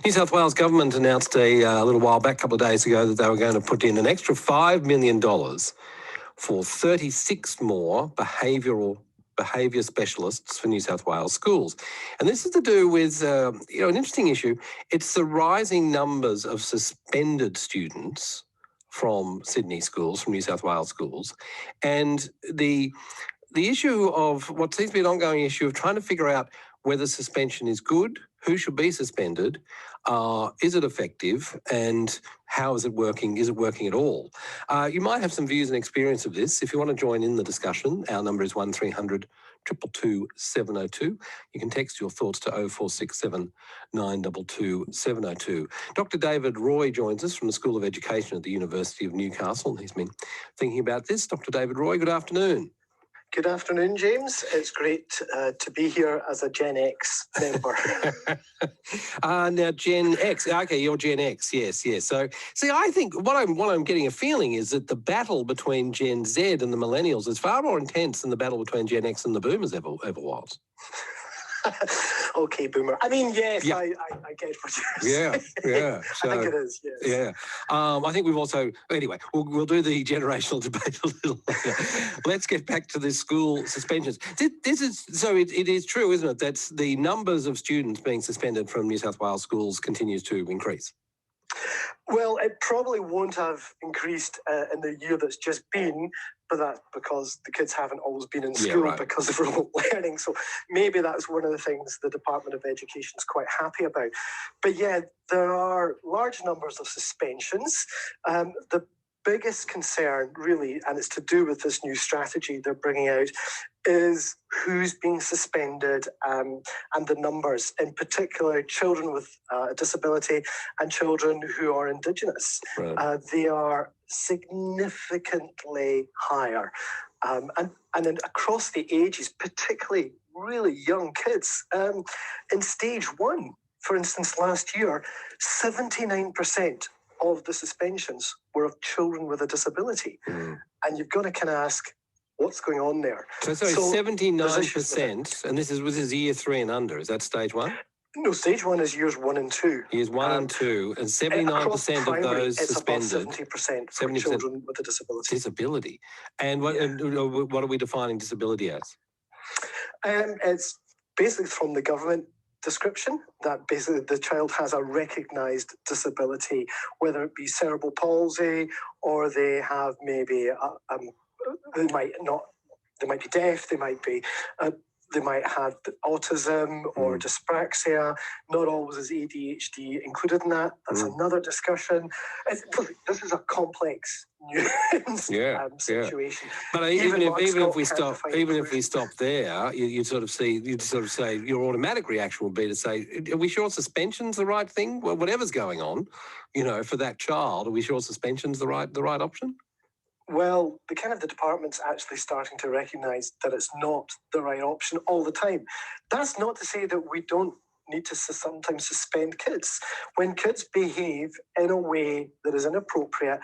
New South Wales Government announced a little while back, a couple of days ago, that they were going to put in an extra $5 million for 36 more behaviour specialists for New South Wales schools. And this is to do with, an interesting issue. It's the rising numbers of suspended students from Sydney schools, from New South Wales schools, and the issue of what seems to be an ongoing issue of trying to figure out whether suspension is good, who should be suspended, is it effective, and how is it working? Is it working at all? You might have some views and experience of this. If you want to join in the discussion, our number is 1300 222 702. You can text your thoughts to 0467 922 702. Dr. David Roy joins us from the School of Education at the University of Newcastle. He's been thinking about this. Dr. David Roy, good afternoon. Good afternoon, James. It's great to be here as a Gen X member. Now, Gen X. Okay, you're Gen X. Yes. So, see, I think what I'm getting a feeling is that the battle between Gen Z and the millennials is far more intense than the battle between Gen X and the boomers ever was. Okay, boomer. I mean, yes, yeah. I get what you're saying. Yeah. So, I think it is, yes. Yeah. I think we've also, anyway, we'll do the generational debate a little later. Let's get back to the school suspensions. This is, so it is true, isn't it, that the numbers of students being suspended from New South Wales schools continues to increase? Well, it probably won't have increased in the year that's just been, but that's because the kids haven't always been in school because of remote learning. So maybe that's one of the things the Department of Education is quite happy about. But yeah, there are large numbers of suspensions. The biggest concern, really, and it's to do with this new strategy they're bringing out, is who's being suspended and the numbers, in particular children with a disability and children who are Indigenous. Right. They are significantly higher. And then across the ages, particularly really young kids. In stage 1, for instance, last year, 79% of the suspensions were of children with a disability. And you've got to kind of ask, what's going on there? So 79%, and this is year 3 and under. Is that stage 1? No, stage 1 is years 1 and 2. Years 1 and 2, and 79% of those suspended. It's about 70% for children with a disability. Disability. And what are we defining disability as? It's basically from the government description that basically the child has a recognised disability, whether it be cerebral palsy or they have maybe they might be deaf, they might have autism or dyspraxia. Not always is ADHD included in that. That's another discussion. This is a complex situation. But even if we stop there, you'd sort of say your automatic reaction would be to say, are we sure suspension's the right thing? Well, whatever's going on, for that child, are we sure suspension's the right option? Well, the department's actually starting to recognise that it's not the right option all the time. That's not to say that we don't need to sometimes suspend kids. When kids behave in a way that is inappropriate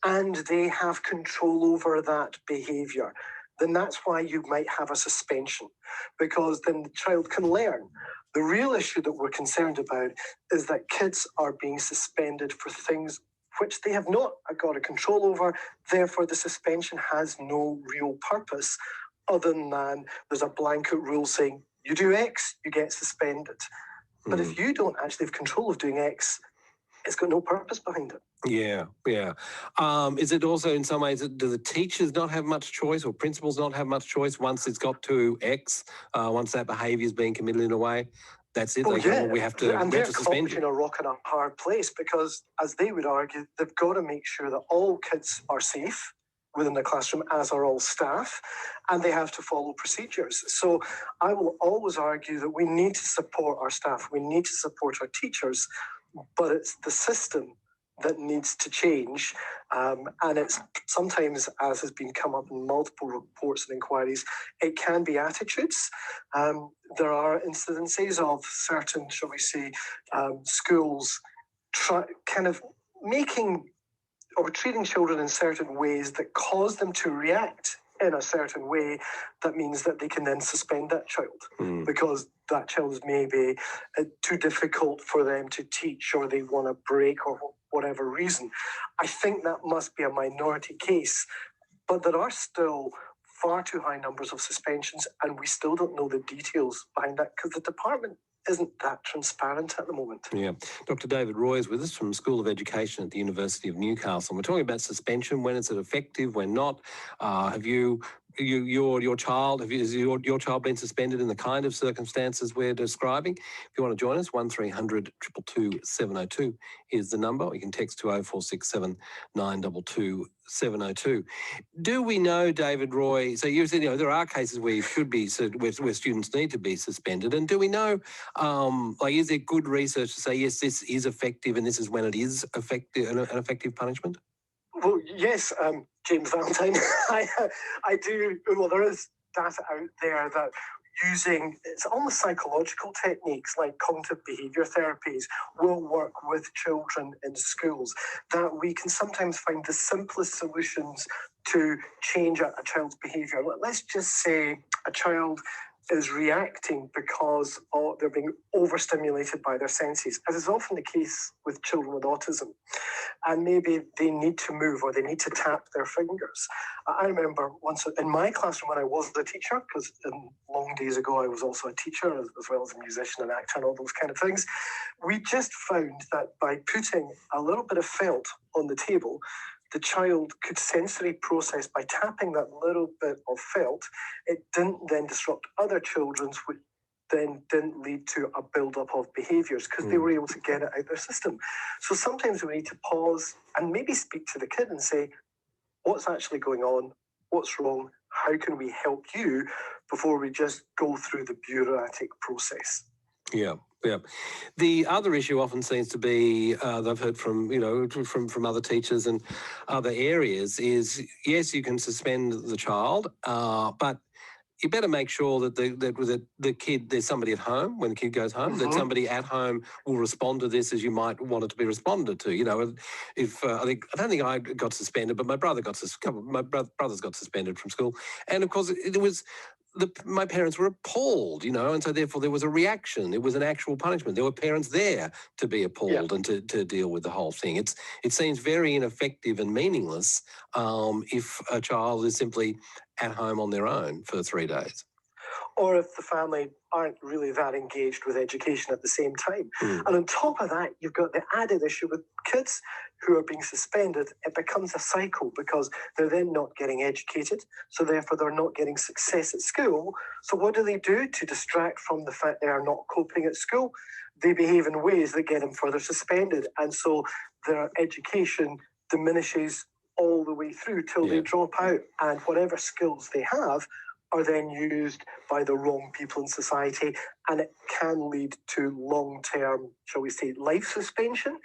and they have control over that behaviour, then that's why you might have a suspension, because then the child can learn. The real issue that we're concerned about is that kids are being suspended for things which they have not got a control over. Therefore, the suspension has no real purpose other than there's a blanket rule saying you do X, you get suspended. But if you don't actually have control of doing X, it's got no purpose behind it. Yeah. Is it also in some ways, do the teachers not have much choice or principals not have much choice once it's got to X, once that behaviour is being committed in a way? That's it. We have to and they're caught suspend between a rock and a hard place because, as they would argue, they've got to make sure that all kids are safe within the classroom, as are all staff, and they have to follow procedures. So I will always argue that we need to support our staff, we need to support our teachers, but it's the system that needs to change. And it's sometimes, as has been come up in multiple reports and inquiries, it can be attitudes. There are incidences of certain, shall we say, schools making or treating children in certain ways that cause them to react in a certain way, that means that they can then suspend that child because that child is maybe too difficult for them to teach, or they want a break, or whatever reason. I think that must be a minority case, but there are still far too high numbers of suspensions, and we still don't know the details behind that because the department isn't that transparent at the moment. Yeah. Dr. David Roy is with us from School of Education at the University of Newcastle. We're talking about suspension. When is it effective? When not? Have your child been suspended in the kind of circumstances we're describing? If you want to join us, 1300 222 702 is the number. You can text to 0467 922 702. Do we know, David Roy, so you said, there are cases where you should be, where students need to be suspended, and do we know, is there good research to say, yes, this is effective and this is when it is effective, an effective punishment? Well, yes, James Valentine, I do. Well, there is data out there that it's almost psychological techniques like cognitive behaviour therapies will work with children in schools, that we can sometimes find the simplest solutions to change a child's behaviour. Let's just say a child is reacting because they're being overstimulated by their senses, as is often the case with children with autism. And maybe they need to move, or they need to tap their fingers. I remember once in my classroom when I was a teacher, because in long days ago I was also a teacher as well as a musician and actor and all those kind of things, we just found that by putting a little bit of felt on the table, the child could sensory process by tapping that little bit of felt. It didn't then disrupt other children's, which then didn't lead to a build-up of behaviours because they were able to get it out their system. So sometimes we need to pause and maybe speak to the kid and say, what's actually going on? What's wrong? How can we help you, before we just go through the bureaucratic process? Yeah. Yeah. The other issue often seems to be, I've heard from, from other teachers and other areas, is, yes, you can suspend the child, but you better make sure that the kid, there's somebody at home when the kid goes home, that somebody at home will respond to this as you might want it to be responded to. If I don't think I got suspended, but my brother brothers got suspended from school, and of course it was. My parents were appalled, and so therefore there was a reaction. It was an actual punishment. There were parents there to be appalled and to deal with the whole thing. It seems very ineffective and meaningless if a child is simply at home on their own for 3 days. Or if the family aren't really that engaged with education at the same time. And on top of that, you've got the added issue with kids who are being suspended. It becomes a cycle because they're then not getting educated, so therefore they're not getting success at school. So what do to distract from the fact they are not coping at school? They behave in ways that get them further suspended, and so their education diminishes all the way through till they drop out, and whatever skills they have are then used by the wrong people in society, and it can lead to long-term, shall we say, life suspension.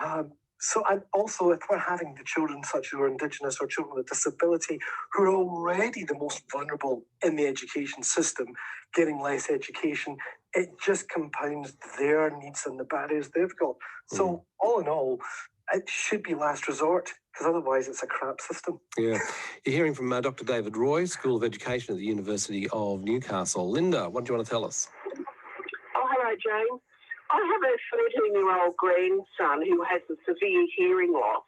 And also, if we're having the children such who are Indigenous or children with disability, who are already the most vulnerable in the education system, getting less education, it just compounds their needs and the barriers they've got. So all in all, it should be last resort, because otherwise it's a crap system. Yeah. You're hearing from Dr. David Roy, School of Education at the University of Newcastle. Linda, what do you want to tell us? Oh, hello, Jane. I have a 13-year-old grandson who has a severe hearing loss.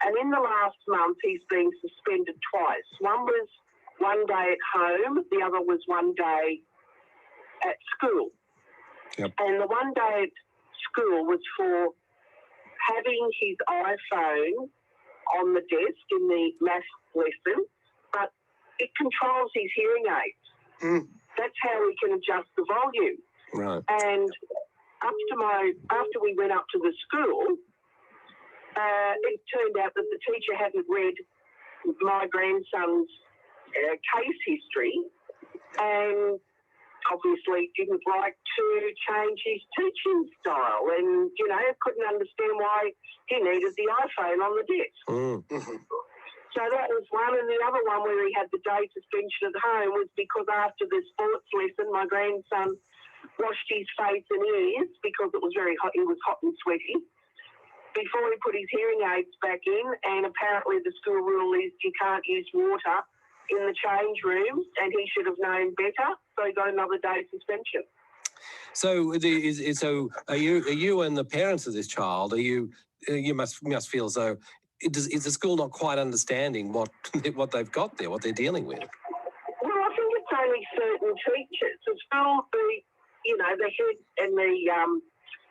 And in the last month, he's been suspended twice. One was one day at home, the other was one day at school. Yep. And the one day at school was for having his iPhone on the desk in the maths lesson, but it controls his hearing aids. That's how we can adjust the volume. Right. And after we went up to the school, it turned out that the teacher hadn't read my grandson's case history, and obviously didn't like to change his teaching style, and couldn't understand why he needed the iPhone on the desk. So that was one, and the other one where he had the day suspension at home was because after the sports lesson, my grandson washed his face and ears because it was very hot. He was hot and sweaty before he put his hearing aids back in, and apparently the school rule is you can't use water in the change room, and he should have known better, so he got another day suspension. So, are you and the parents of this child? You must feel as though is the school not quite understanding what they've got there, what they're dealing with? Well, I think it's only certain teachers. The school, the head and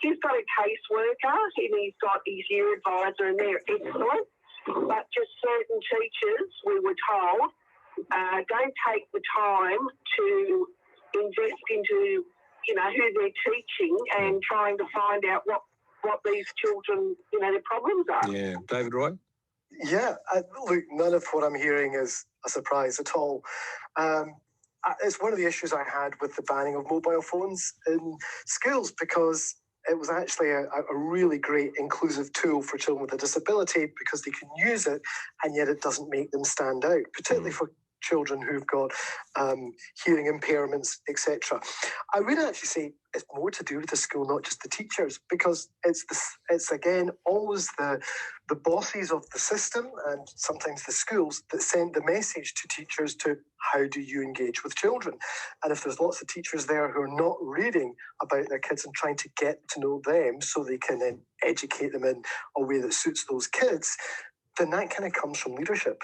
he's got a caseworker and he's got his year advisor, and they're excellent. But just certain teachers, we were told, don't take the time to invest into, who they're teaching and trying to find out what these children, their problems are. Yeah. David Roy? Yeah, look, none of what I'm hearing is a surprise at all. It's one of the issues I had with the banning of mobile phones in schools, because it was actually a really great inclusive tool for children with a disability, because they can use it and yet it doesn't make them stand out, particularly for children who've got hearing impairments, etc. I would actually say it's more to do with the school, not just the teachers, because it's again always the bosses of the system and sometimes the schools that send the message to teachers to how do you engage with children. And if there's lots of teachers there who are not reading about their kids and trying to get to know them so they can then educate them in a way that suits those kids, then that kind of comes from leadership,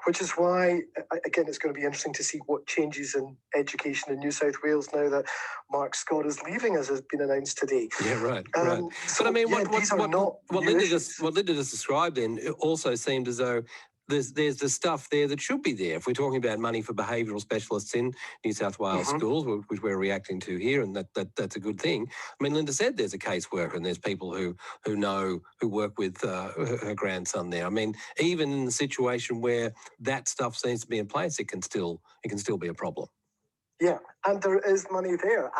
which is why, again, it's going to be interesting to see what changes in education in New South Wales now that Mark Scott is leaving, as has been announced today. Yeah, right. So, but I mean, what Linda just described then also seemed as though there's the stuff there that should be there. If we're talking about money for behavioural specialists in New South Wales schools, which we're reacting to here, and that's a good thing. I mean, Linda said there's a caseworker and there's people who work with her grandson there. I mean, even in the situation where that stuff seems to be in place, it can still be a problem. Yeah, and there is money there.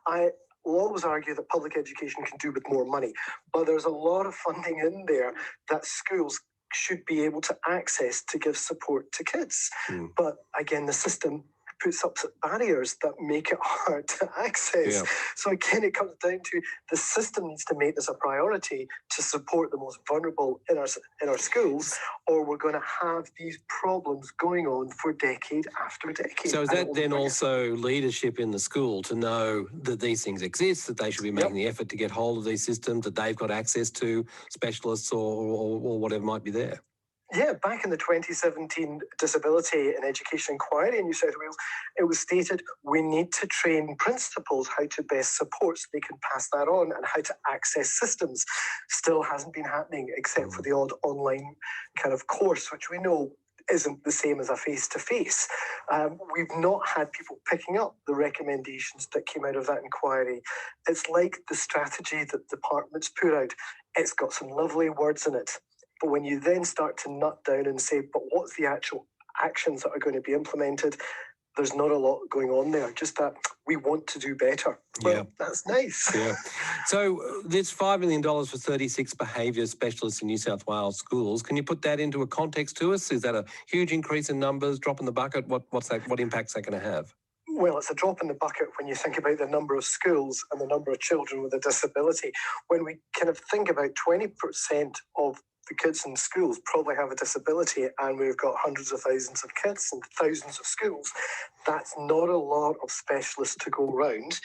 I will always argue that public education can do with more money, but there's a lot of funding in there that schools should be able to access to give support to kids. But again, the system puts up barriers that make it hard to access. Yeah. So again, it comes down to the system needs to make this a priority to support the most vulnerable in our schools, or we're going to have these problems going on for decade after decade. So is that then also leadership in the school to know that these things exist, that they should be making the effort to get hold of these systems, that they've got access to specialists or whatever might be there? Yeah, back in the 2017 Disability and Education Inquiry in New South Wales, it was stated we need to train principals how to best support so they can pass that on and how to access systems. Still hasn't been happening except for the odd online kind of course, which we know isn't the same as a face-to-face. We've not had people picking up the recommendations that came out of that inquiry. It's like the strategy that departments put out. It's got some lovely words in it. But when you then start to nut down and say, but what's the actual actions that are going to be implemented, there's not a lot going on there. Just that we want to do better. Well, that's nice. Yeah. So there's $5 million for 36 behaviour specialists in New South Wales schools. Can you put that into a context to us? Is that a huge increase in numbers, drop in the bucket? What's that? What impact's that going to have? Well, it's a drop in the bucket when you think about the number of schools and the number of children with a disability. When we kind of think about 20% of the kids in schools probably have a disability, and we've got hundreds of thousands of kids and thousands of schools, that's not a lot of specialists to go around.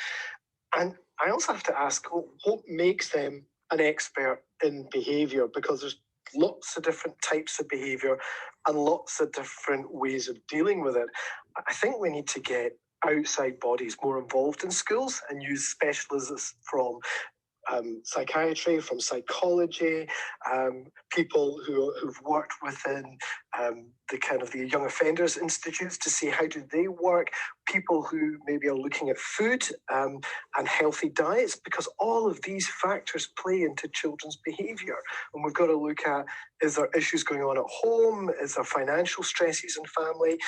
And I also have to ask, what makes them an expert in behaviour? Because there's lots of different types of behaviour and lots of different ways of dealing with it. I think we need to get outside bodies more involved in schools and use specialists from psychiatry, from psychology, people who've worked within the Young Offenders Institutes to see how do they work, people who maybe are looking at food and healthy diets, because all of these factors play into children's behaviour. And we've got to look at, is there issues going on at home? Is there financial stresses in family?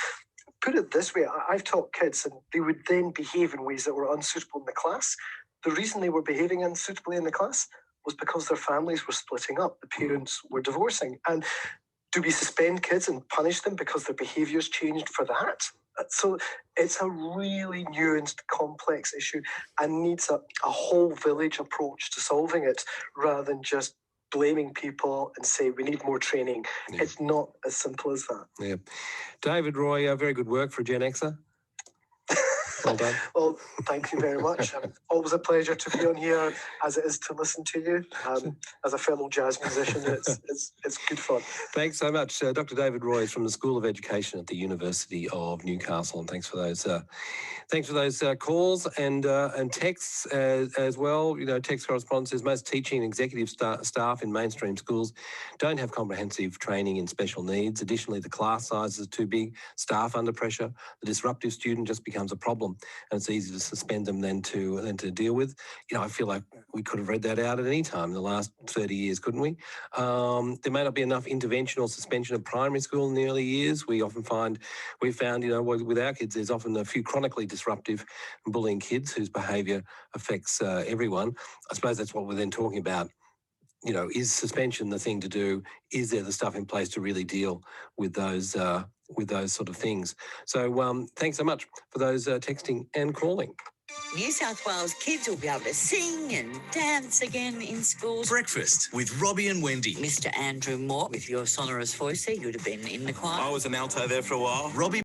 Put it this way, I've taught kids and they would then behave in ways that were unsuitable in the class. The reason they were behaving unsuitably in the class was because their families were splitting up. The parents were divorcing. And do we suspend kids and punish them because their behaviours changed for that? So it's a really nuanced, complex issue and needs a whole village approach to solving it rather than just blaming people and say we need more training. Yeah. It's not as simple as that. Yeah. David Roy, very good work for a Gen Xer. Well done. Well, thank you very much. Always a pleasure to be on here, as it is to listen to you. As a fellow jazz musician, it's good fun. Thanks so much. Dr. David Roy is from the School of Education at the University of Newcastle, and thanks for those calls and texts as well. You know, text correspondence says most teaching and executive staff in mainstream schools don't have comprehensive training in special needs. Additionally, the class sizes are too big, staff under pressure, the disruptive student just becomes a problem, and it's easier to suspend them than to deal with. You know, I feel like we could have read that out at any time in the last 30 years, couldn't we? There may not be enough intervention or suspension of primary school in the early years. We found, you know, with our kids, there's often a few chronically disruptive and bullying kids whose behaviour affects everyone. I suppose that's what we're then talking about. You know, is suspension the thing to do? Is there the stuff in place to really deal with those sort of things? So thanks so much for those texting and calling. New South Wales kids will be able to sing and dance again in schools. Breakfast with Robbie and Wendy. Mr. Andrew Moore, with your sonorous voice there, you'd have been in the choir. I was an alto there for a while. Robbie